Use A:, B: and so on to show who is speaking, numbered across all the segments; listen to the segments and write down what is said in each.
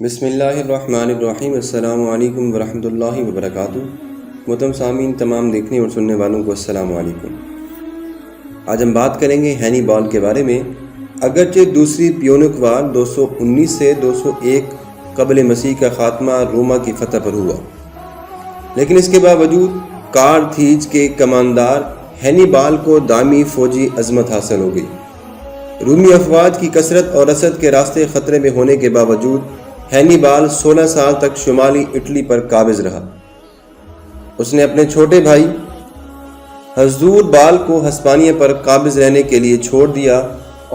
A: بسم اللہ الرحمن الرحیم۔ السلام علیکم ورحمۃ اللہ وبرکاتہ۔ محترم سامعین، تمام دیکھنے اور سننے والوں کو السلام علیکم۔ آج ہم بات کریں گے ہینی بال کے بارے میں۔ اگرچہ دوسری پیونک وار 219 سے 201 قبل مسیح کا خاتمہ روما کی فتح پر ہوا، لیکن اس کے باوجود کارتھیج کے کماندار ہینی بال کو دائمی فوجی عظمت حاصل ہو گئی۔ رومی افواج کی کثرت اور رسد کے راستے خطرے میں ہونے کے باوجود ہینی بال 16 سال تک شمالی اٹلی پر قابض رہا۔ اس نے اپنے چھوٹے بھائی حضور بال کو ہسپانیہ پر قابض رہنے کے لیے چھوڑ دیا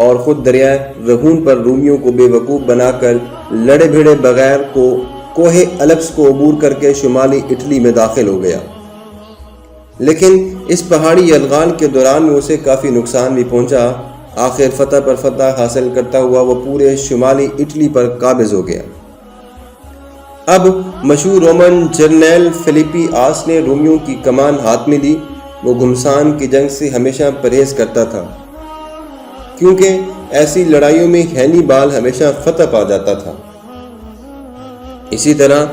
A: اور خود دریائے رہون پر رومیوں کو بے وقوف بنا کر لڑے بھیڑے بغیر کوہ الپس کو عبور کر کے شمالی اٹلی میں داخل ہو گیا۔ لیکن اس پہاڑی یلغار کے دوران میں اسے کافی نقصان بھی پہنچا۔ آخر فتح پر فتح حاصل کرتا ہوا وہ پورے شمالی اٹلی پر قابض ہو گیا۔ اب مشہور رومن جرنیل فلیپی آس نے رومیوں کی کمان ہاتھ میں لی۔ وہ گھمسان کی جنگ سے ہمیشہ پرہیز کرتا تھا، کیونکہ ایسی لڑائیوں میں ہینی بال ہمیشہ فتح پا جاتا تھا۔ اسی طرح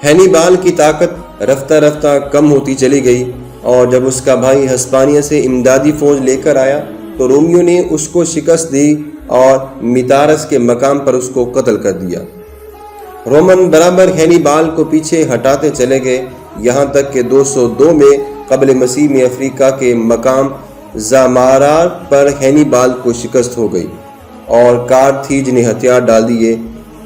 A: ہینی بال کی طاقت رفتہ رفتہ کم ہوتی چلی گئی، اور جب اس کا بھائی ہسپانیہ سے امدادی فوج لے کر آیا تو رومیوں نے اس کو شکست دی اور میتارس کے مقام پر اس کو قتل کر دیا۔ رومن برابر ہینی بال کو پیچھے ہٹاتے چلے گئے، یہاں تک کہ 202 میں قبل مسیح میں افریقہ کے مقام زامارار پر ہینی بال کو شکست ہو گئی اور کارتھیج نے ہتھیار ڈال دیے۔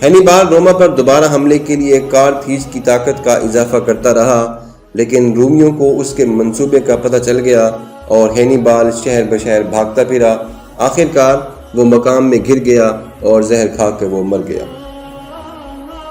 A: ہینی بال روما پر دوبارہ حملے کے لیے کارتھیج کی طاقت کا اضافہ کرتا رہا، لیکن رومیوں کو اس کے منصوبے کا پتہ چل گیا اور ہینی بال شہر بشہر بھاگتا پھرا۔ آخر کار وہ مقام میں گر گیا اور زہر کھا کر وہ مر گیا۔